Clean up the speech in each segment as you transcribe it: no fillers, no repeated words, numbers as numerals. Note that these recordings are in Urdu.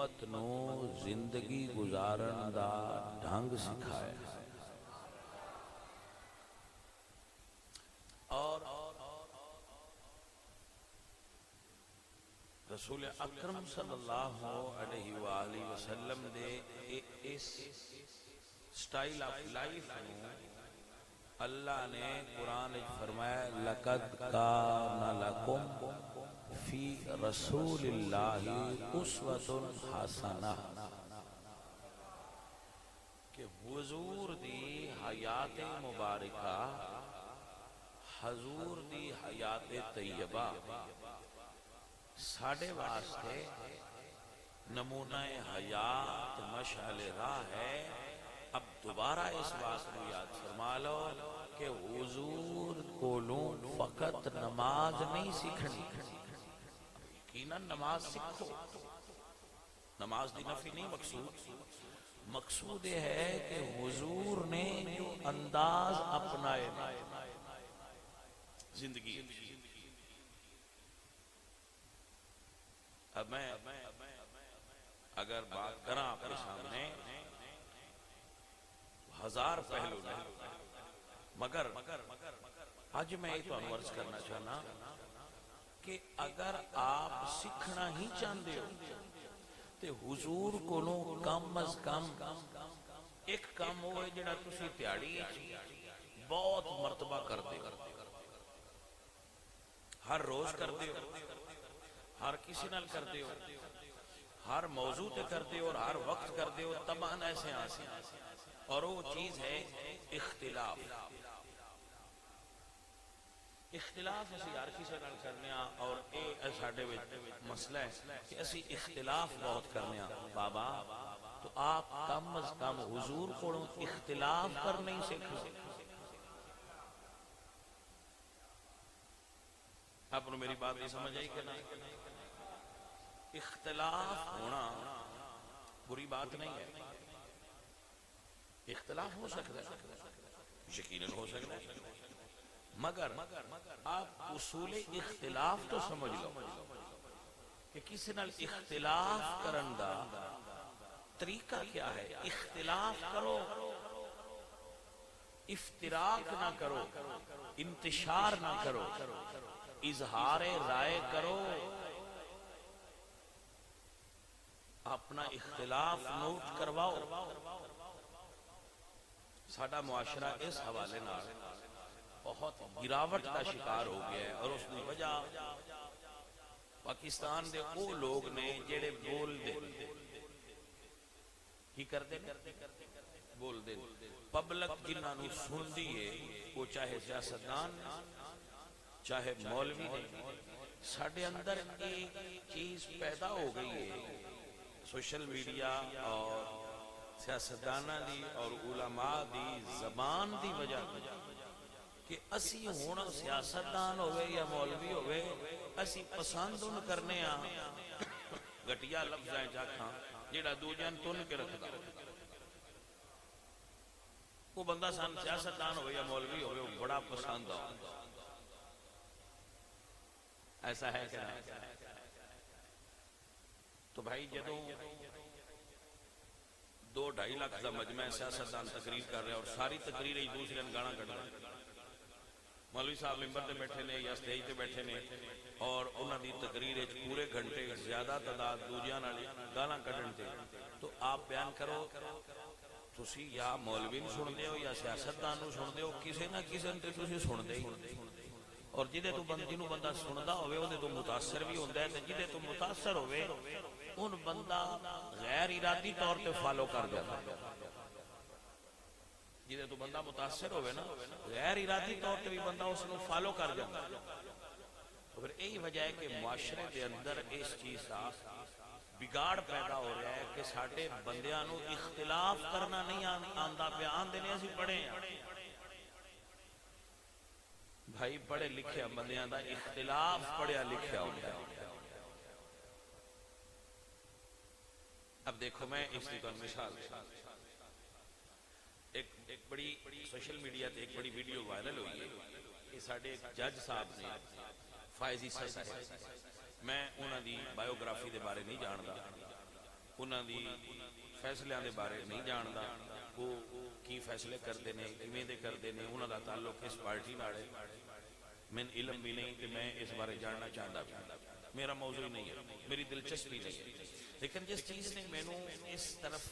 امت نو زندگی گزارن دا ڈھنگ سکھایا اور رسول اکرم صلی اللہ علیہ وآلہ وسلم دے اس سٹائل آف لائف نو اللہ نے قرآن فرمایا لَقَدْ كَانَ لَكُمْ فِي رَسُولِ اللَّهِ أُسْوَةٌ حَسَنَةٌ کہ حضور دی حیات مبارکہ، حضور دی حیات طیبہ ساڑھے واسطے نمونہ حیات مشعل راہ ہے۔ اب دوبارہ اس بات کو یاد فرما لو کہ حضور کولوں فقط نماز نہیں سیکھنی، یقیناً نماز سیکھو، نماز دی نفی نہیں مقصود، مقصود یہ ہے کہ حضور نے جو انداز اپنائے زندگی، اب میں اگر بات کراں آپ کے سامنے ہزار پہلو نہیں، مگر آج میں یہ تو عرض کرنا چاہنا کہ اگر آپ سیکھنا ہی چاہتے ہو تو حضور کو کم از کم ایک کام ہوئے جڑا تسی تیاڑی بہت مرتبہ کرتے ہو، ہر روز کرتے ہو، ہر کسی نال کرتے ہو، ہر موضوع تے کرتے ہو اور ہر وقت کرتے ہو، تمام ایسے آسے اور وہ چیز ہے اختلاف۔ اختلاف اسی ہر کسی نال کرنے اور اے ساڈے وچ مسئلہ ہے کہ اسی اختلاف بہت کرنے بابا، تو آپ کم از کم حضور کو اختلاف کر نہیں سیکھو۔ آپ نے میری بات نہیں سمجھ آئی کہ نہیں؟ اختلاف ہونا بری بات نہیں ہے، اختلاف ہو سکتا ہے، یقیناً ہو سکتا ہے، مگر آپ اصول اختلاف تو سمجھ لو کہ کسی نال اختلاف کرن دا طریقہ کیا ہے۔ اختلاف کرو، افتراق نہ کرو، انتشار نہ کرو، اظہار رائے کرو، اپنا اختلاف نوٹ کرواؤ۔ ساڈا معاشرہ اس حوالے نال بہت گراوٹ کا شکار ہو گیا ہے، اور اس کی وجہ پاکستان دے وہ لوگ نے جڑے بول دے کی کر دے بول دے پبلک جنہاں نو سن دیے، وہ چاہے سیاستدان چاہے مولوی نے، ساڈے اندر ایک چیز پیدا ہو گئی ہے سوشل میڈیا اور سیاستدانہ دی اور علماء دی زبان دی وجہ کہ اسی ہونا سیاستدان ہوئے یا مولوی ہوئے اسی پسند ان کرنے گٹیا لفظیں جاکھاں جیڑا دو جان تن کے رکھتا، وہ بندہ سان سیاستدان ہوئے یا مولوی ہوئے وہ بڑا پسند ہو، ایسا ہے کیا؟ تو بھائی جدوں 2-2.5 لاکھ کا مجمع سیاستدان تقریر کر رہے ہیں اور ساری تقریر ایک دوسرے نے گانا کر رہے ہیں، مولوی صاحب ممبر تے بیٹھے نے یا سٹیج تے بیٹھے نے اور انہاں دی تقریر وچ پورے گھنٹے زیادہ تعداد دوجیاں نال گانا کڈن تے، تو آپ بیان کرو تسی یا مولوی نوں سن دے ہو یا سیاستدان نوں سن دے ہو، کسے نہ کسے تے تسی سن دے ہی، اور جدے تو جنوں بندہ سندا ہوئے اودے تو متاثر بھی ہوندا ہے، تے جدے تو متاثر ہوئے ان بندہ غیر ارادی طور تے فالو کر جاتا ہے، جدے تو بندہ متاثر ہوئے نا غیر ارادی طور تے بھی بندہ اس کو فالو کر جاتا ہے۔ تو پھر یہی وجہ ہے کہ معاشرے دے اندر اس چیز کا بگاڑ پیدا ہو رہا ہے کہ ساڈے بندیاں نو اختلاف کرنا نہیں آندا پیا، آندے نے اسی پڑھے ہیں بھائی، پڑھے لکھے بندیاں دا اختلاف پڑھیا لکھیا ہوتا ہے۔ اب دیکھو میں اس کی مثال ایک بڑی سوشل میڈیا تے ایک بڑی ویڈیو وائرل ہوئی ہے کہ ساڈے ایک جج صاحب نے فائزی صاحب، میں انہاں دی بایوگرافی دے بارے نہیں جاندا، انہاں دی فیصلیاں دے بارے نہیں جاندا، وہ کی فیصلے کرتے ہیں، کیویں دے کرتے ہیں، انہاں دا تعلق کس پارٹی نال ہے، میں علم بھی نہیں کہ میں اس بارے جاننا چاہتا بھی، میرا موضوع نہیں ہے، میری دلچسپی نہیں ہے۔ لیکن جس چیز نے مینوں اس طرف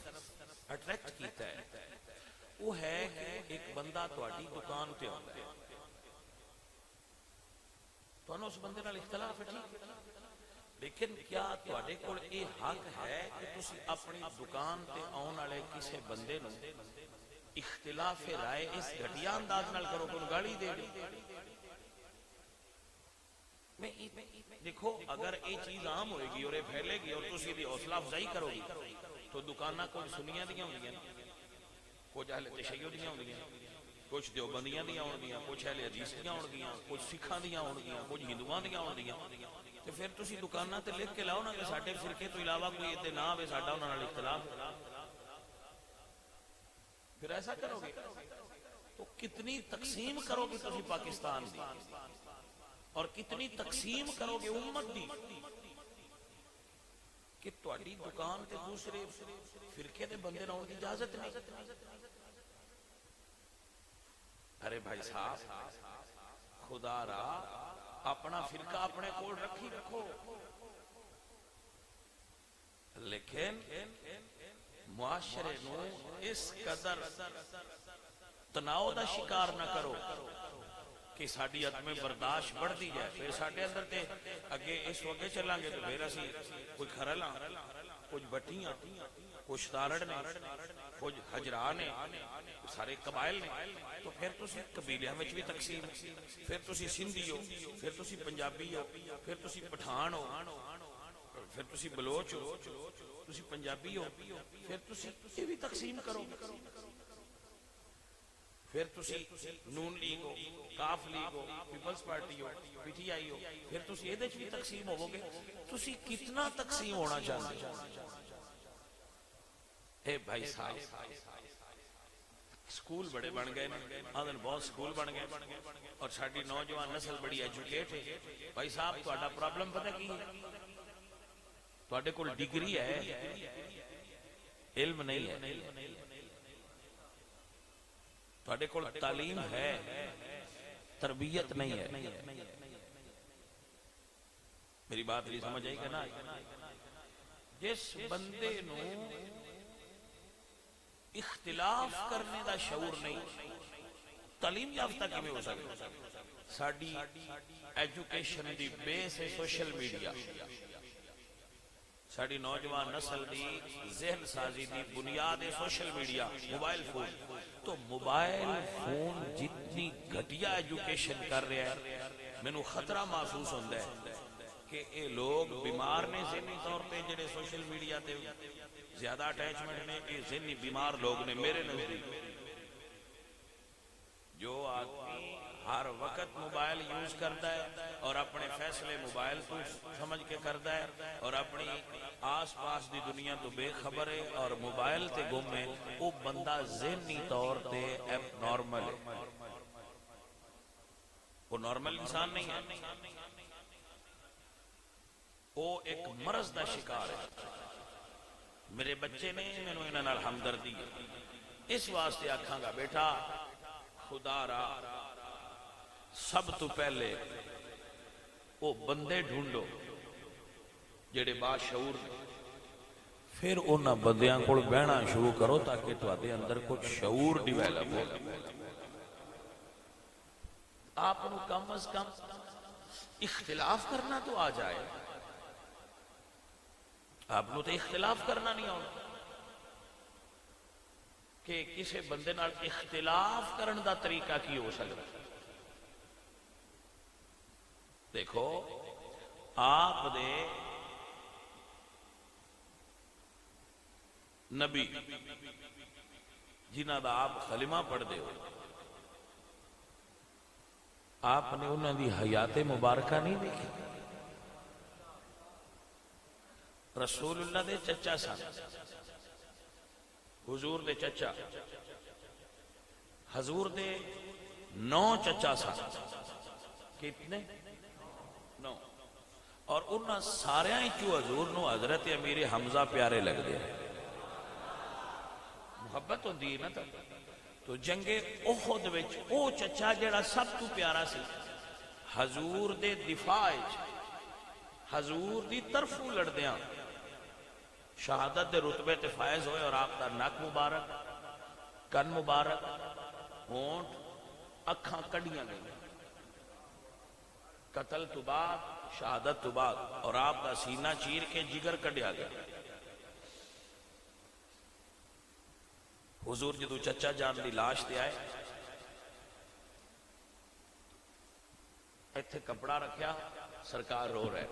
اٹریکٹ کیتا ہے وہ ہے کہ ایک بندہ تہاڈی دکان تے آندا ہے، تانوں اس بندے نال اختلاف ہے ٹھیک، لیکن کیا تہاڈے کول یہ حق ہے کہ تسی اپنی دکان تے آن والے کسے بندے نوں اختلاف رائے اس گھٹیا انداز نال کرو کہ گالی دے دو؟ دیکھو اگر یہ چیز عام ہوئے گی اور یہ پھیلے گی اور تسی دی حوصلہ افزائی کرو گی تو دکاناں کچھ سنیاں دیاں ہوندیاں، کچھ اہل تشیع دیاں ہوندیاں، کچھ دیوبندیاں دیاں ہوندیاں، کچھ اہل حدیث دیاں ہوندیاں، کچھ سکھاں دیاں ہوندیاں، کچھ ہندوؤں دیاں ہوندیاں، تے پھر تسی دکاناں تے لکھ کے لاؤ نا کہ ساڈے فرقے تو علاوہ کوئی تے نہ ہوے ساڈا انہاں نال اختلاف، پھر ایسا کرو گے تو کتنی تقسیم کرو گے تسی پاکستان دی، اور کتنی تقسیم کرو گے امت دی، کہ تہاڈی دکان تے دوسرے فرقے دے بندے نہ ہونے کی اجازت نہیں۔ ارے بھائی صاحب خدا را اپنا فرقہ اپنے کول رکھی رکھو، لیکن معاشرے نو اس قدر تناؤ دا شکار نہ کرو کہ ساڈی عدم برداشت بڑھتی جائے، پھر ساڈے اندر تے اگے اس وگے چلاں گے تو پھر اسی کچھ کھرلاں، کچھ بٹیاں، کچھ تارڑ نے، کچھ ہجرا نے، سارے قبائل نے، تو پھر تسی قبیلیاں وچ بھی تقسیم، پھر تسی سندھی ہو، پھر تسی پنجابی ہو، پھر تسی پٹھان ہو، پھر تسی بلوچ ہو، تسی پنجابی ہو، پھر تسی یہ بھی تقسیم کرو، پھر تسی نون لیگ ہو، کاف لیگ ہو، پیپلز پارٹی ہو، پی ٹی آئی ہو، پھر تسی یہ بھی تقسیم ہو گے، تسی کتنا تقسیم ہونا چاہتے ہیں؟ اے بھائی صاحب سکول بڑے بن گئے، آدھن بہت سکول بن گئے اور ساڈی نوجوان نسل بڑی ایجوکیٹ ہے۔ بھائی صاحب تہاڈا پرابلم پتہ کی ہے؟ تہاڈے کول ڈگری ہے، علم نہیں ہے، تہاڈے کول تعلیم ہے، تربیت نہیں ہے۔ میری بات نہیں سمجھ آئی کہ نا؟ جس بندے نو اختلاف کرنے دا شعور نہیں، تعلیم یافتہ کیویں ہو سکتا؟ ساڈی ایجوکیشن دی بیس ہے سوشل میڈیا، ساڈی نوجوان نسل دی ذہن سازی دی بنیاد ہے سوشل میڈیا، موبائل فون۔ تو موبائل فون جتنی گھٹیا ایجوکیشن کر رہا ہے، مینوں خطرہ محسوس ہوتا ہے کہ اے لوگ بیمار نے ذہنی طور پہ، جڑے سوشل میڈیا تے زیادہ اٹیچمنٹ نے، یہ ذہنی بیمار لوگ نے میرے نزدیک۔ جو آدمی ہر وقت موبائل یوز کرتا ہے اور اپنے فیصلے موبائل کو سمجھ کے کرتا ہے اور اپنی آس پاس دی دنیا تو بے خبر ہے اور موبائل تے گم ہے، وہ بندہ ذہنی طور تے ایب نارمل ہے، وہ نارمل انسان نہیں ہے، وہ ایک مرض دا شکار ہے۔ میرے بچے نے مینوں انہاں نال ہمدردی ہے، اس واسطے آکھاں گا بیٹا خدا را سب تو پہلے وہ بندے ڈھونڈو جڑے باشعور نے، پھر انہاں بندیاں کول بہنا شروع کرو تاکہ تواڈے اندر کچھ شعور ڈیویلپ ہو۔ آپ نو کم از کم اختلاف کرنا تو آ جائے، آپ نو تو اختلاف کرنا نہیں آتا کہ کسی بندے نال اختلاف کرن دا طریقہ کی ہو سکتا۔ دیکھو آپ دے نبی جنہ دا آپ کلمہ پڑھ دے ہو، آپ نے انہوں دی حیات مبارکہ نہیں دیکھی؟ رسول اللہ دے چچا سن، حضور دے چچا، حضور دے 9 چچا سن، کتنے؟ 9، اور انہاں ساریاں چوں حضور نو حضرت امیر حمزہ پیارے لگ دے محبت ہوندی ہے نا تو جنگ احد وچ او چچا جڑا سب تو پیارا سی حضور دے دفاع وچ حضور دی طرفوں لڑدیاں شہادت دے رتبے تے فائز ہوئے اور آپ دا نک مبارک کن مبارک ہونٹ اکھاں کڈیاں گئی قتل تو بعد شہادت تو بعد اور آپ دا سینہ چیر کے جگر کڈیا گیا حضور جدو چچا جان دی لاش تے آئے ایتھے کپڑا رکھیا سرکار رو رہے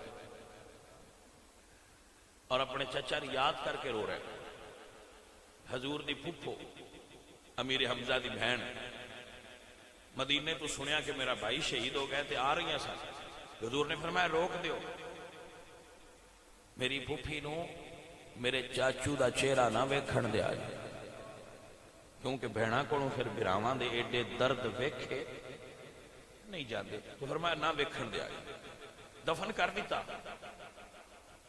اور اپنے چچا ری یاد کر کے رو رہے حضور دی پھپھو امیر حمزہ دی بہن مدینے تو سنیا کہ میرا بھائی شہید ہو گئے تھے آ رہی ہیں ساتھ حضور نے فرمایا روک دیو میری پھپھی نو میرے چاچو دا چہرہ نہ ویکھن دے آج کیونکہ بہنا کو پھر براواں دے ایڈے درد ویکھے نہیں جاندے تو فرمایا نہ ویکھن دے آج دفن کر دیتا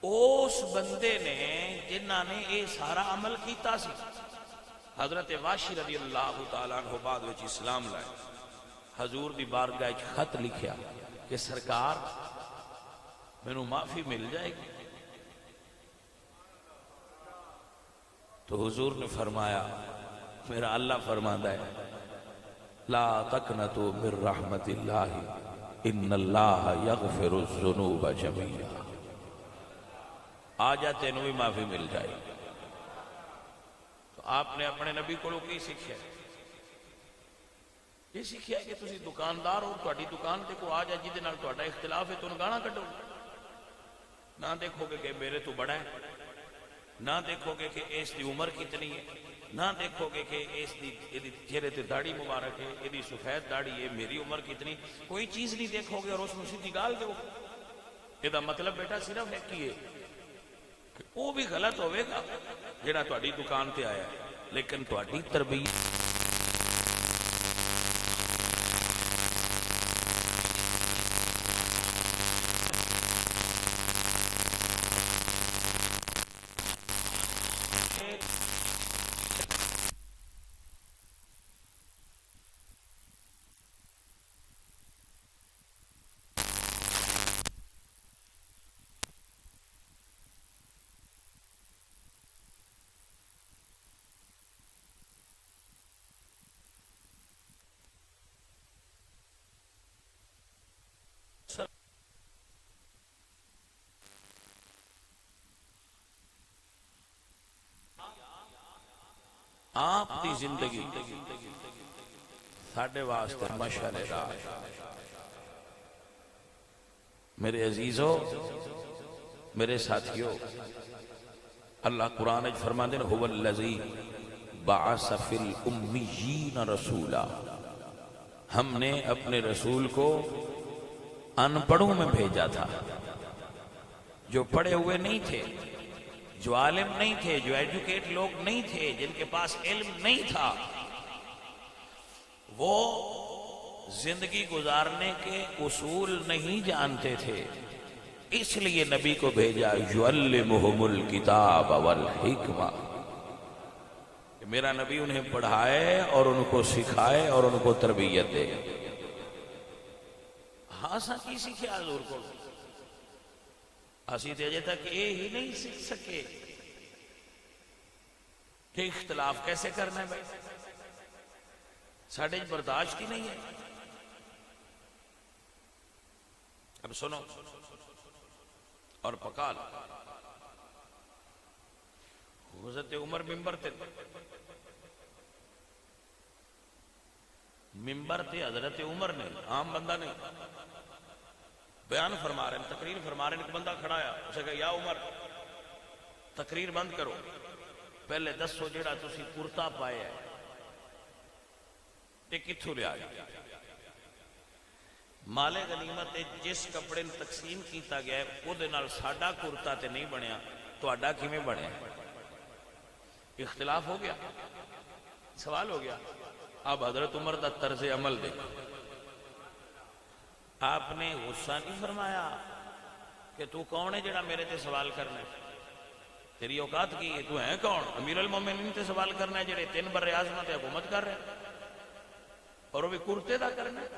اس بندے نے جنہاں نے اے سارا عمل کیتا سی حضرت واشی رضی اللہ تعالیٰ عنہ بعد وچ اسلام لائے حضور دی بارگاہ وچ خط لکھیا کہ سرکار مینوں معافی مل جائے گی تو حضور نے فرمایا میرا اللہ فرماندا ہے لا تقنطوا من رحمت اللہ ان اللہ یغفر الذنوب جميعا آجا تینوں بھی معافی مل جائے گی تو آپ نے اپنے نبی کو کی سیکھیا یہ سیکھیا کہ تسی دکاندار ہو تہاڈی دکان تے کو آ جا جہدے نال تہاڈا اختلاف ہے تو گانا کڈو نہ دیکھو گے کہ میرے تو بڑا ہے نہ دیکھو گے کہ اس دی عمر کتنی ہے نہ دیکھو گے کہ اس دی چہرے تے داڑھی مبارک ہے یہ سفید داڑھی ہے میری عمر کتنی کوئی چیز نہیں دیکھو گے اور اس میں سیدھی گال دو یہ مطلب بیٹا صرف ہے کہ وہ بھی غلط ہوئے گا جڑا تہاڈی دکان تے آیا ہے لیکن تہاڈی تربیت آپ دی زندگی ساڑھے واسطے مشعل راہ میرے عزیزوں میرے ساتھیوں اللہ قرآن اج فرمان دے هو الذی بعث فی الامیین رسولا ہم نے اپنے رسول کو ان پڑھوں میں بھیجا تھا جو پڑھے ہوئے نہیں تھے جو عالم نہیں تھے جو ایڈوکیٹ لوگ نہیں تھے جن کے پاس علم نہیں تھا وہ زندگی گزارنے کے اصول نہیں جانتے تھے اس لیے نبی کو بھیجا یعلمہم الکتاب والحکمہ میرا نبی انہیں پڑھائے اور ان کو سکھائے اور ان کو تربیت دے ہاں سا کی سیکھے حضور کو اسی تیجے تک یہ ہی نہیں سیکھ سکے کہ اختلاف کیسے کرنا ہے بھائی ساڑھے برداشت کی نہیں ہے اب سنو اور پکال حضرت عمر ممبر تے حضرت عمر نے عام بندہ نہیں بیان فرما رہے ہیں تقریر فرما رہے ہیں ایک بندہ کھڑا ہے اسے کہا یا عمر تقریر بند کرو پہلے دسو جیڑا تسی کرتا پائے ہے یہ کتھوں لے آیا مال غنیمت جس کپڑے تقسیم کیتا گیا ہے وہ دے نال ساڈا کرتا تے نہیں بنیا تو اڈا کیویں بنیا اختلاف ہو گیا سوال ہو گیا اب حضرت عمر دا طرز عمل دیکھو آپ نے غصہ نہیں فرمایا کہ تو کون ہے جڑا میرے تے سوال کرنا ہے؟ تیری اوقات کی ہے؟ تو ہے کون؟ امیر المومنین تے سوال کرنا ہے جڑے 3 بر اعظم تے حکومت کر رہے ہیں، اور وہ بھی کرتے دا کرنا ہے۔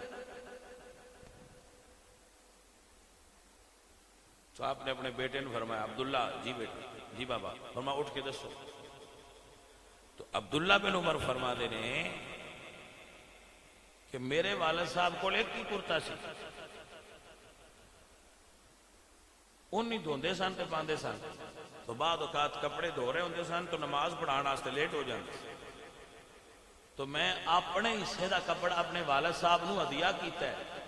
تو آپ نے اپنے بیٹے نے فرمایا عبداللہ، جی بیٹے، جی بابا، فرمایا اٹھ کے دسو۔ تو عبداللہ بن عمر فرما دے نے کہ میرے والد صاحب کو ایک ہی کرتا سی، انہی دھوندے سن تے پاندے سن، تو بعد اوقات کپڑے دھو رہے ہوندے سن تو نماز پڑھان واسطے لیٹ ہو جاندے، تو میں اپنے حصے دا کپڑا اپنے والد صاحب نو ہدیہ کیتا ہے،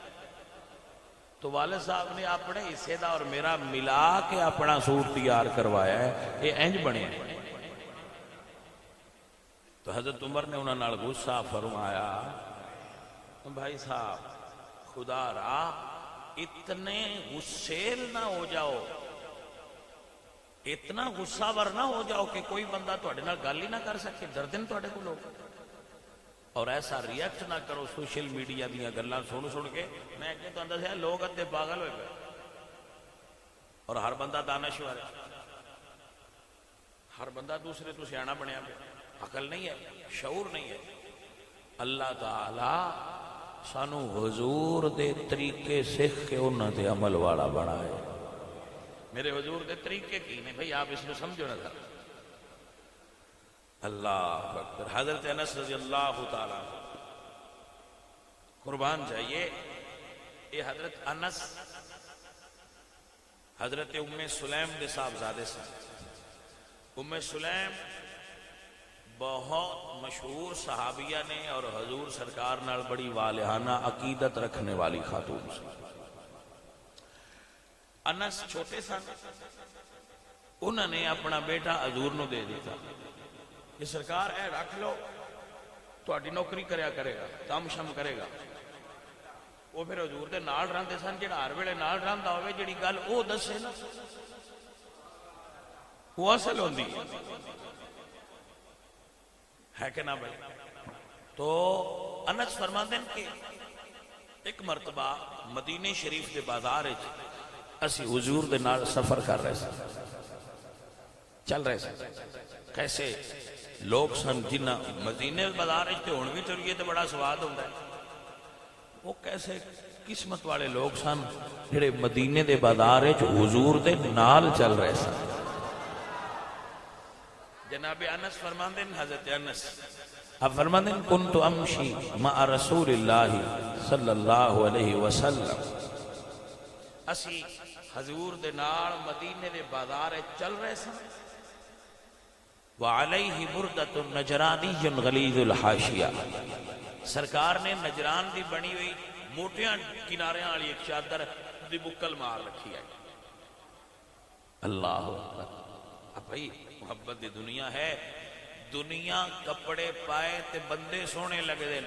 تو والد صاحب نے اپنے حصے دا اور میرا ملا کے اپنا سوٹ تیار کروایا ہے، یہ انج بنے۔ تو حضرت عمر نے انہوں نے غصہ فرمایا، بھائی صاحب خدا را اتنے غصیل نہ ہو جاؤ، اتنا غصہ ور نہ ہو جاؤ کہ کوئی بندہ تھوڑے نال گل ہی نہ کر سکے، دردن تھوڑے کو لوگ، اور ایسا ریئیکٹ نہ کرو سوشل میڈیا دیا گلاں سن کے۔ میں کہ تو اندر سے لوگ ادھے پاگل ہوئے پے، اور ہر بندہ دانشور ہے، ہر بندہ دوسرے تو سیاںا بنیا پہ، عقل نہیں ہے، شعور نہیں ہے۔ اللہ تعالی سانو حضور دے طریقے سکھ کے انہاں دے عمل والا بنائے۔ میرے حضور دے طریقے کی نے بھئی آپ اس میں سمجھو نہ تھا۔ اللہ اکبر۔ حضرت انس رضی اللہ تعالیٰ قربان جائیے، یہ حضرت انس حضرت ام سلیم دے صاحبزادے سن۔ ام سلیم بہت مشہور صحابیہ نے اور حضور سرکار نال بڑی والہانہ عقیدت رکھنے والی خاتون سی۔ انس چھوٹے سن، انہوں نے اپنا بیٹا حضور نو دے دیتا کہ سرکار اے رکھ لو، تہاڈی نوکری کریا کرے گا، کام شم کرے گا۔ وہ پھر حضور دے نال رہندے سن، جڑا ہر ویلے نال رہندا ہوئے جڑی گل او دسے نا وہ اصل ہوندی ہے کہ نہ بھائی۔ تو انس فرماندے ہیں کہ ایک مرتبہ مدینے شریف دے بازار وچ اسی حضور دے نال سفر کر رہے سن، چل رہے سن۔ کیسے لوگ سن جنہ مدینے بازار وچ تے ہن وی چلیے تے بڑا سواد ہوندا ہے، وہ کیسے قسمت والے لوگ سن جڑے مدینے دے بازار وچ حضور دے نال چل رہے سن۔ جناب انس فرماندے ہیں، حضرت انس اب فرماندے ہیں کنت امشی مع رسول اللہ صلی اللہ علیہ وسلم، اسی حضور دے نال مدینے دے بازار چل رہے سن، وعلیہ بردۃ نجرانی غلیظ الحاشیہ، سرکار نے نجران دی بنی ہوئی موٹیاں کناریاں والی ایک چادر دی بکل مار رکھی ہے۔ اللہ اکبر۔ اب بھائی محبت دی دنیا ہے، دنیا کپڑے پائے تے بندے سونے لگے دے،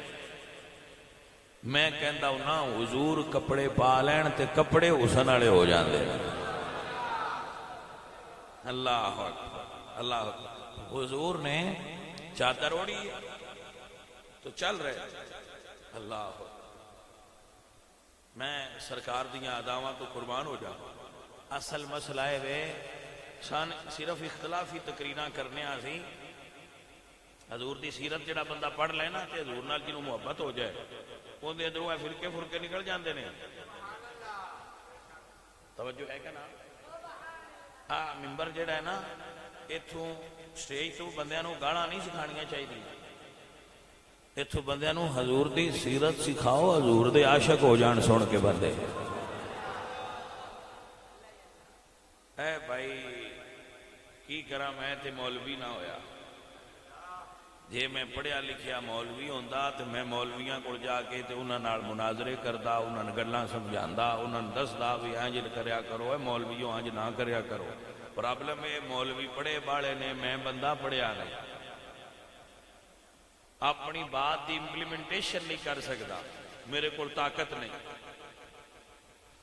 میں کہندا ہوں نا حضور کپڑے پا لین تے کپڑے حسن والے ہو جاندے۔ اللہ اکبر، اللہ اکبر۔ حضور نے چادر اوڑی ہے تو چل رہے، اللہ اکبر۔ میں سرکار دیاں اداواں تو قربان ہو جاؤں، اصل مسئلہ ہے وے سان صرف اختلافی تقریراں کرنے آسی، حضور دی سیرت جڑا بندہ پڑھ لے نا تے حضور نال جنوں محبت ہو جائے، اون دے اندروں فرقے فرقے نکل جاندے نے۔ توجہ ہے کہ نا؟ ممبر جڑا ہے نا، ایتھوں سٹیج تو بندیاں نو گالاں نہیں سکھانیاں چاہیے، ایتھوں بندیاں نو حضور دی سیرت سکھاؤ، حضور دے عاشق ہو جان سن کے بندے۔ اے بھائی کی کرا، میں تے مولوی نہ ہویا، جے میں پڑھیا لکھیا مولوی ہوندا تے میں مولویاں کول جا کے تے انہاں نال مناظرے کردا، انہاں نوں گلاں سمجھاندا، انہاں نوں دسدا وی انج کریا کرو، اے مولویوں انج نہ کریا کرو۔ پرابلم ہے مولوی پڑھے باڑے نے، میں بندہ پڑھیا نہیں، اپنی بات دی امپلیمنٹیشن نہیں کر سکتا، میرے کول طاقت نہیں،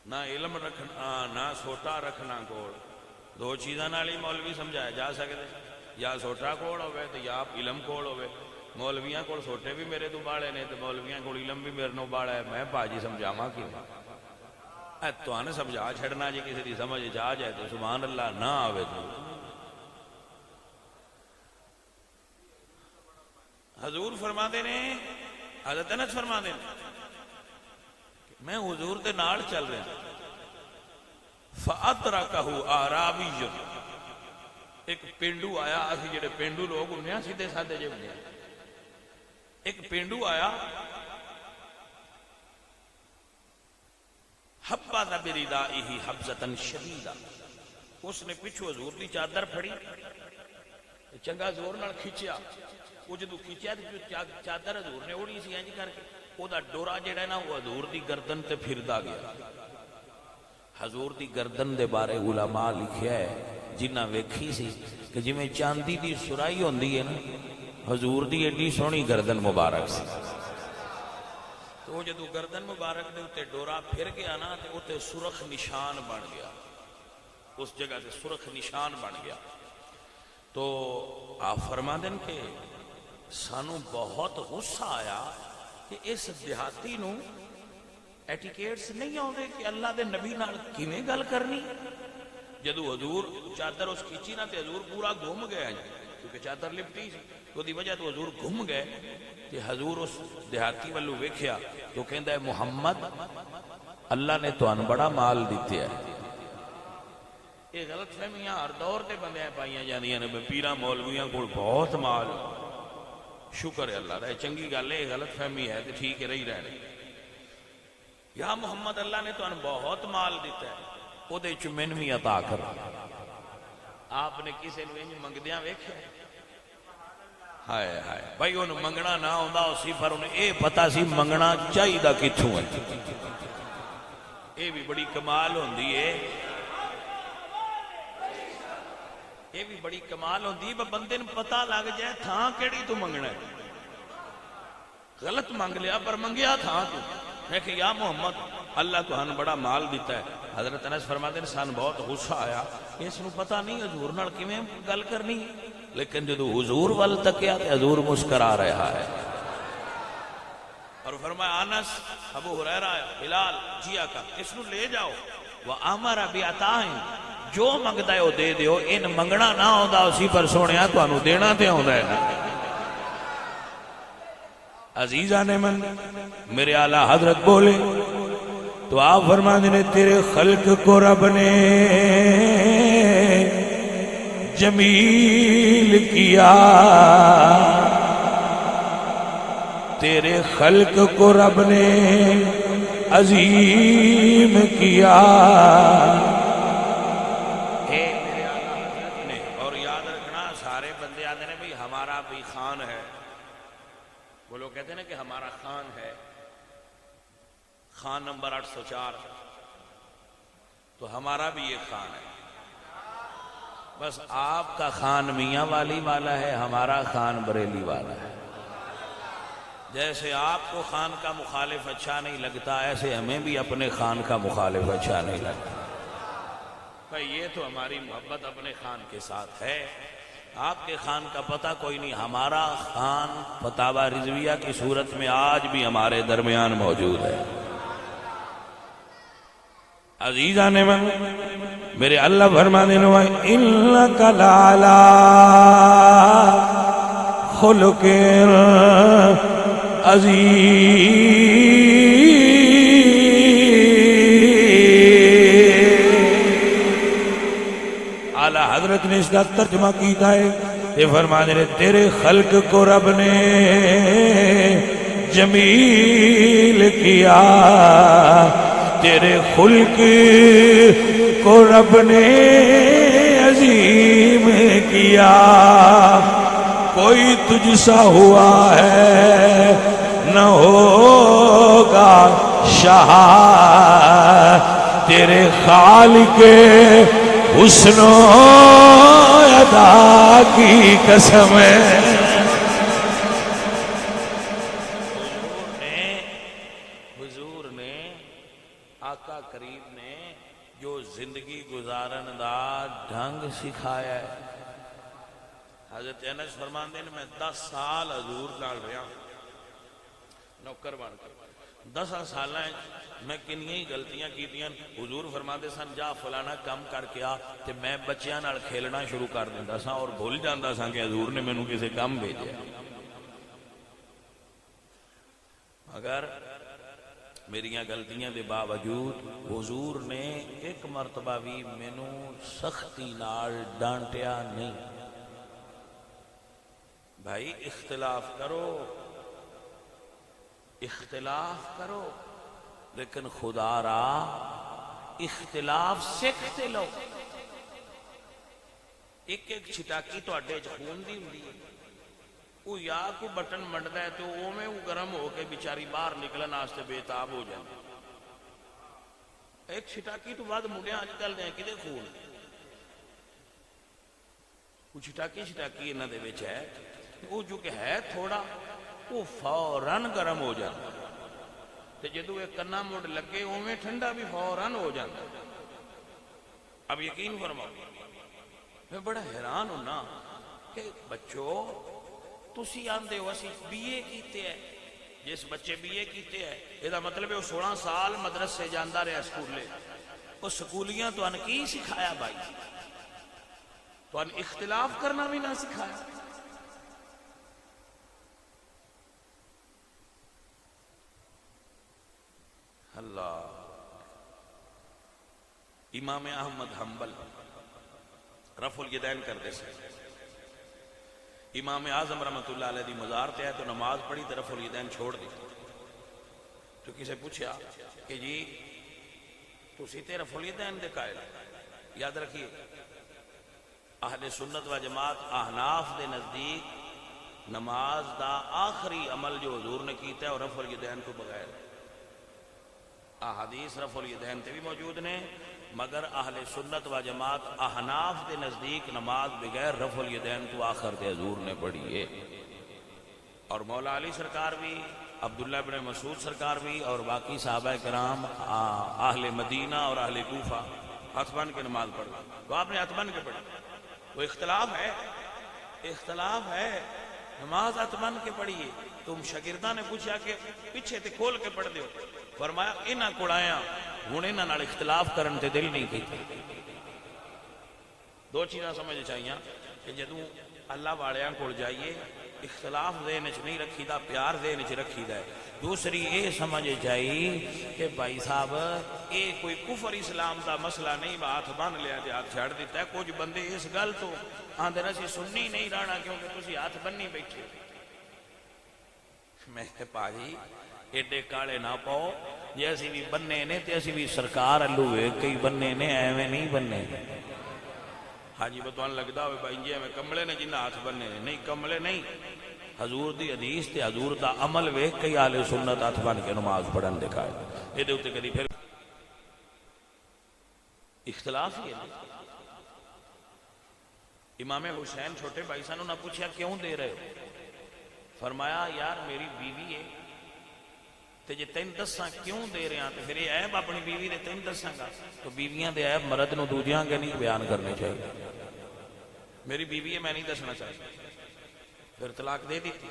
نہ علم رکھنا نہ سوٹا رکھنا کول، دو چیزاں نال ہی مولوی سمجھایا جا سکتے، یا سوٹا کول ہوئے تو یا علم کول ہوئے۔ مولویاں کول سوٹے بھی میرے تو باڑے نے تے مولویاں کول علم بھی میرے نو باڑا ہے، میں باجی سمجھاواں کیوں؟ تو آنے سمجھا چھڑنا جی کسی دی سمجھ جا جائے تو سبحان اللہ نہ آوے تو حضور فرما دے نے حضرت انس فرما دے میں حضور دے نال چل رہا فَأَدْرَكَهُ آرَابِيٌّ ایک پینڈو آیا اسی جڑے پینڈو لوگ انہیں سیدھے سادھے جے بنے ایک پینڈو آیا حبّذ بِرِدَائِهِ حَبْزَةً شَدِيدًا اس نے پچھو حضور دی چادر پھڑی چنگا زور نال کھچیا وہ جدو کھچیا چادر حضور نے اڑی سی انج کر کے او دا ڈورا جڑا نا وہ حضور دی گردن تے پھردا گیا حضور دی گردن دے بارے علماء لکھیا ہے جنہ ویکھی سی کہ جی میں چاندی دی سرائی ہوندی ہے نا حضور دی ایڈی سونی گردن مبارک سی تو جدو گردن مبارک دے اتے ڈورا پھر گیا نا تے اتے سرخ نشان بن گیا اس جگہ سے سرخ نشان بن گیا تو آپ فرما دیں کہ سانو بہت غصہ آیا کہ اس دیہاتی نو ایٹیکیٹس نہیں آؤں کہ اللہ دے نبی نال کیویں گل کرنی جدو حضور چادر اس کھینچی نا تے حضور پورا گھوم گیا کیونکہ چادر لپٹی تو دی وجہ تو حضور گھوم گئے کہ حضور اس دیہاتی والو ویکھیا تو کہندا ہے محمد اللہ نے تو ان بڑا مال دیتے ہے یہ غلط فہمیاں ہر دور تے بندے پائیاں جاندیاں نے پیراں مولویاں کول بہت مال شکر ہے اللہ دا چنگی گل ہے غلط فہمی ہے تے ٹھیک ہے رہی رہنے یا محمد اللہ نے تو ان بہت مال دیتا ہے او دے چ مین وی عطا کر آپ نے کسے نو انج منگدیاں ویکھیا ہائے ہائے بھائی انہوں منگنا نہ ہوندا اسی پر انہیں اے پتہ سی منگنا چاہیدہ کتھوں ہے اے بھی بڑی کمال ہوندی ہے یہ بھی بڑی کمال ہوندی ہے بندے نے پتہ لگ جائے تھاں کیڑی تو منگنا ہے غلط منگ لیا پر منگیا تھاں تو ہے کہ یا محمد اللہ تو ہن بڑا مال دیتا ہے حضرت انس فرماتے ہیں سان بہت غصہ آیا اس نو پتہ نہیں حضور نال کیویں گل کرنی لیکن جدو حضور وال تکیا تے حضور مسکرا رہا ہے اور فرمایا انس ابو ہریرہ بلال جیا کا اس نو لے جاؤ وَأَمَرَ بِعَطَائِن جو منگدا ہے وہ دے دیو ان منگنا نہ ہوندا اسی پر سونیا تانوں دینا تے ہوندا ہے نا عزیزان من میرے اعلیٰ حضرت بولے تو آپ فرما دینے تیرے خلق کو رب نے جمیل کیا تیرے خلق کو رب نے عظیم کیا اور یاد رکھنا سارے بندے آتے ہیں بھئی ہمارا بھی خان ہے وہ لوگ کہتے ہیں کہ ہمارا خان ہے خان نمبر 804 تو ہمارا بھی یہ خان ہے بس آپ کا خان میاں والی والا ہے ہمارا خان بریلی والا ہے جیسے آپ کو خان کا مخالف اچھا نہیں لگتا ایسے ہمیں بھی اپنے خان کا مخالف اچھا نہیں لگتا بھئی یہ تو ہماری محبت اپنے خان کے ساتھ ہے آپ کے خان کا پتہ کوئی نہیں ہمارا خان فتاوی رضویہ کی صورت میں آج بھی ہمارے درمیان موجود ہے عزیزان من میرے اللہ فرما دینے اِنَّكَ لَعَلَىٰ خُلُقٍ عَظِيمٍ اعلیٰ حضرت نے اس کا ترجمہ کیتا ہے یہ فرمانے نے تیرے خلق کو رب نے جمیل کیا تیرے خلق کو رب نے عظیم کیا کوئی تجھ سا ہوا ہے نہ ہوگا شاہ تیرے خالق حسن و ادا کی قسم ہے حضور نے آقا کریم نے جو زندگی گزارن دا ڈھنگ سکھایا ہے حضرت انس فرماندے نے میں 10 سال حضور نال رہا نوکر بن کر 10 سال میں کنیاں ہی غلطیاں کیتیاں. حضور فرماتے سن جا فلانا کام کر کے آ, تے میں بچیاں نال کھیلنا شروع کر دیتا سا اور بھول جاتا سا کہ حضور نے مینوں کسی کام بھیجا. مگر میریاں غلطیاں دے باوجود حضور نے ایک مرتبہ بھی مینوں سختی نال ڈانٹیا نہیں. بھائی اختلاف کرو, اختلاف کرو, لیکن خدا را اختلاف سکھتے لو. ایک ایک چھٹاکی تواڈے وچ خون دی ہوندی ہے, وہ یا کو بٹن منڈدا ہے تو اوویں وہ گرم ہو کے بیچاری باہر نکلن واسطے بے تاب ہو جاندی. ایک چھٹاکی تو بعد منڈیاں اج کل دے کدے خون, وہ چھٹاکی انہاں دے وچ ہے, وہ جو کہ ہے تھوڑا وہ فوراً گرم ہو جاتا, تے جدوں ایک کنا مڈ لگے اوویں ٹھنڈا بھی فوراً ہو جاتا. اب یقین فرماؤ, میں بڑا حیران ہونا کہ بچوں تسی آندے ہو اسی بی اے کیتے ہے, جس بچے بی اے کیتے ہے یہ مطلب ہے وہ 16 سال مدرسے جاندہ رہا سکولے. وہ سکولیاں تو ان کی سکھایا بھائی, تو ان اختلاف کرنا بھی نہ سکھایا. اللہ. امام احمد حنبل رفع الیدین کرتے سے, امام اعظم رحمت اللہ علیہ دی مزار تے ہے تو نماز پڑھی تو رفع الیدین چھوڑ دی. تو کسی پوچھا کہ جی تسی تے رفع الیدین دے قائل. یاد رکھیے اہل سنت و جماعت احناف دے نزدیک نماز دا آخری عمل جو حضور نے کیتا ہے اور رفع الیدین کو بغیر. احادیث رفع الیدین تے بھی موجود نے, مگر اہل سنت و جماعت احناف دے نزدیک نماز بغیر رفع الیدین تو آخر دے حضور نے پڑھی ہے. اور مولا علی سرکار بھی, عبداللہ بن مسعود سرکار بھی, اور باقی صحابہ کرام اہل مدینہ اور اہل کوفہ ہاتھ بن کے نماز پڑھی. تو آپ نے ہاتھ بن کے پڑھی. وہ اختلاف ہے, اختلاف ہے, نماز ہاتھ بن کے پڑھیے. تم شاگرداں نے پوچھا کہ پیچھے تے کھول کے پڑھ دیو, فرمایا انہاں کڑایا ہن انہاں نال اختلاف کرن تے دل نہیں کیتا. دو چیزاں سمجھ چاہیے کہ جدوں اللہ والیاں کول جائیے اختلاف ذہن وچ نہیں رکھی دا, پیار ذہن وچ رکھی دا ہے. دوسری یہ سمجھ چاہیے کہ بھائی صاحب یہ کوئی کفر اسلام دا مسئلہ نہیں, ہاتھ بن لیا تے ہاتھ چھڑ دیتا ہے. کچھ بندے اس گل تو آندے اسی سننی نہیں رہنا کیونکہ تسی ہاتھ بننی بیٹھے. میں پاجی ایڈے کالے نہ پاؤ, جی اسی بھی بننے نے تے اسی بھی سرکار اللہ ہوئے کئی بننے نے, ایویں نہیں بننے. ہاں جی بتوان لگدا ہوئے بھائی جی ایویں کملے نے جنہ ہاتھ بننے نے, نہیں کملے نہیں. حضور دی حدیث تے حضور دا عمل ویکھ کئی اہل سنت ہاتھ بن کے نماز پڑھن دکھائے. یہ دے اوتے کدی پھر اختلاف ہی ہے. امام حسین چھوٹے بھائی سن, انہوں نے پوچھا کیوں دے رہے ہو؟ فرمایا یار میری بیوی ہے تے جے تین دساں کیوں دے رہے ہیں تو پھر یہ عیب اپنی بیوی دے تین دساں گا. تو بیویاں دے عیب مرد نو دوجیاں کے نہیں بیان کرنے چاہیے. میری بیوی ہے میں نہیں دسنا چاہتا, پھر طلاق دے دیتی.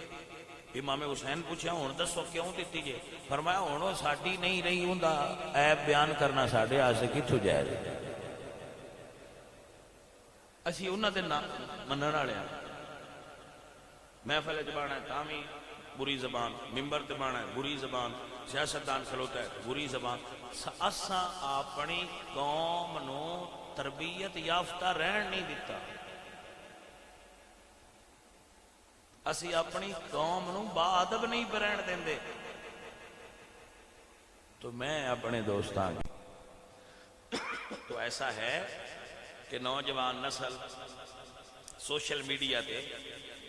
امام حسین پوچھا ہن دسو کیوں دیتی جے؟ فرمایا ہن وہ ساڈی نہیں رہی, ہوندا عیب بیان کرنا ساڈے واسطے کتھوں جائز ہے. اسی انہاں دے منن والے ہاں. محفل وچ بانا ہے تاں وی بری زبان, ممبر تے بانا ہے بری زبان, سیاستدان کھلوتا ہے بری زبان. اساں اپنی قوم نو تربیت یافتہ رہن نہیں دیتا. اسی اپنی قوم نو با ادب نہیں رہن دیندے. تو میں اپنے دوستاں تو ایسا ہے کہ نوجوان نسل سوشل میڈیا تے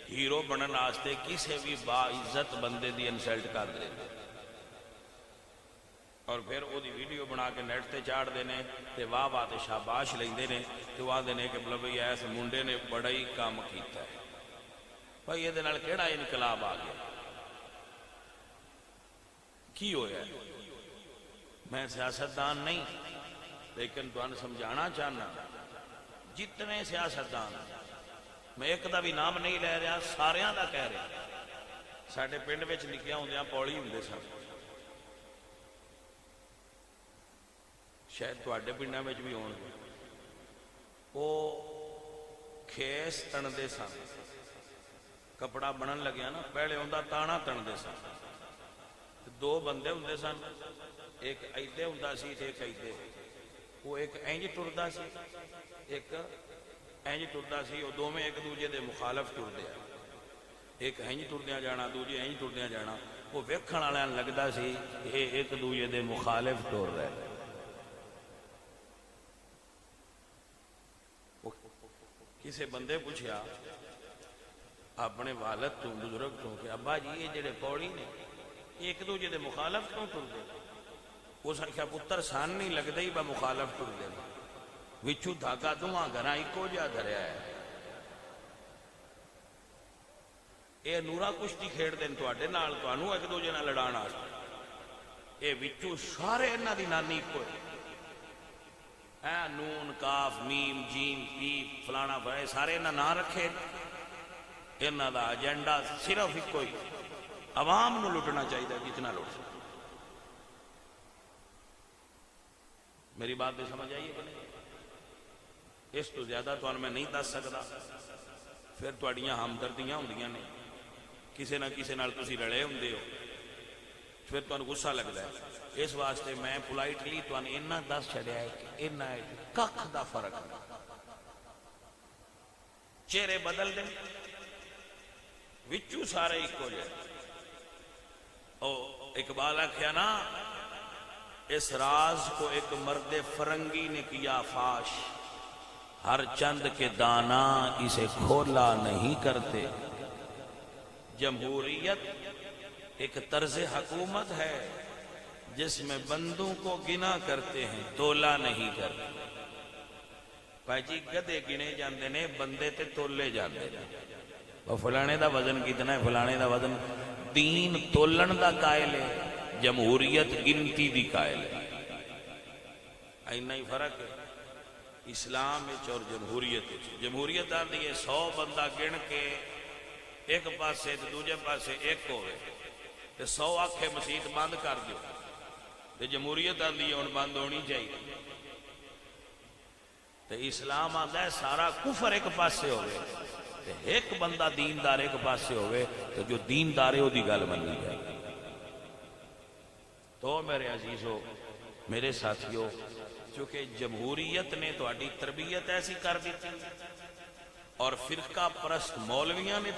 ہیرو بنن واسطے کسی بھی با عزت بندے دی انسلٹ کر دے اور پھر وہ دی ویڈیو بنا کے نیٹ تے چاڑ دینے تے واہ واہ تے شاباش لیندے نے تے واہ دینے کہ بھئی ایس منڈے نے بڑا ہی کام کیتا ہے. بھائی یہ دے نال کیڑا انقلاب آ گیا, کی ہویا ہے؟ میں سیاستدان نہیں, لیکن تمہیں سمجھانا چاہنا جتنے سیاستدان, میں ایک دا بھی نام نہیں لے رہا, ساریاں دا کہہ رہا. ساڈے پنڈ وچ نکیاں ہوندیاں پولی ہوندے سن, شاید تواڈے پنڈاں وچ بھی ہون گے، وہ کھیس تنتے سن، کپڑا بنن لگیا نا پہلے اوندا تانا تنتے سن، دو بندے ہوندے سن، ایک ایدے ہوندا سی تے ایک ایدے، وہ ایک اینج ٹردا سی ایک اینج ٹردا سی، وہ دوویں ایک دوجے دے مخالف ٹردے آ، ایک اینج ٹردیاں جانا دوجے اینج ٹردیاں جانا، وہ ویکھن والےاں لگدا سی یہ ایک دوجے دے مخالف ٹر رہے۔ کسی بندے پوچھیا اپنے والد تو بزرگ تو کہ ابا جی یہ جڑے پوڑی نے ایک دوجے دے مخالف کیوں ٹردے؟ اس آخیا پتر سان نہیں لگتا ہی با مخالف ٹردے، وچوں دھاگا دواں گھراں اکو جہا دھریا ہے۔ یہ نورا کشتی کھیڈ دین تواڈے نال، تانوں ایک دوجے نال لڑان واسطے، یہ وچوں سارے انہاں دی نانی اکو ہے، نون کاف میم جیم پیپ فلانا بھائی سارے انہاں نام رکھے، انہاں دا ایجنڈا صرف ایک ہی، عوام نو لٹنا چاہیے جتنا لٹ سکے۔ میری بات بھی سمجھ آئیے کہ نہیں؟ اس تو زیادہ تو میں نہیں دس سکتا، پھر تواڈیاں ہمدردیاں ہوندیاں نے، کسی نہ کسی نال تسی رلے ہوندے ہو، پھر تانوں غصہ لگدا ہے، اس واسطے میں پولائٹلی تانوں اتنا دس چھڑیا ہے کہ انہاں ککھ دا فرق ہے، چہرے بدل دیں وچوں سارے ایکو جے۔ او اقبال آکھیا نا اس راز کو ایک مرد فرنگی نے کیا فاش، ہر چند کے دانا اسے کھولا نہیں کرتے۔ جمہوریت ایک طرز حکومت ہے جس میں بندوں کو گنا کرتے ہیں تولا نہیں کرتے۔ بھائی جی گدے گنے جاندے نے بندے تے تولے جاندے نے، وہ فلانے دا وزن کتنا ہے فلانے دا وزن، دین تولن دا قائل ہے، جمہوریت گنتی دی قائل ہے۔ اینا ہی فرق ہے اسلام اور جمہوریت۔ جمہوریت آتی ہے 100 بندہ گن کے ایک پاسے تو دوجے پاسے ایک ہوئے تو 100 آنکھیں مسیت بند کر دیو، تو جمہوریت آتی ہے ان بند ہونی چاہیے۔ تو اسلام آتا ہے سارا کفر ایک پاسے ہوئے، ایک بندہ دیندار ایک پاسے ہوئے، تو جو دیندار ہے وہ دی گل منی جائے۔ تو میرے عزیزو میرے ساتھیو، چونکہ جمہوریت نے تہاڈی تربیت ایسی کر دی اور فرقہ پرست مولویاں نے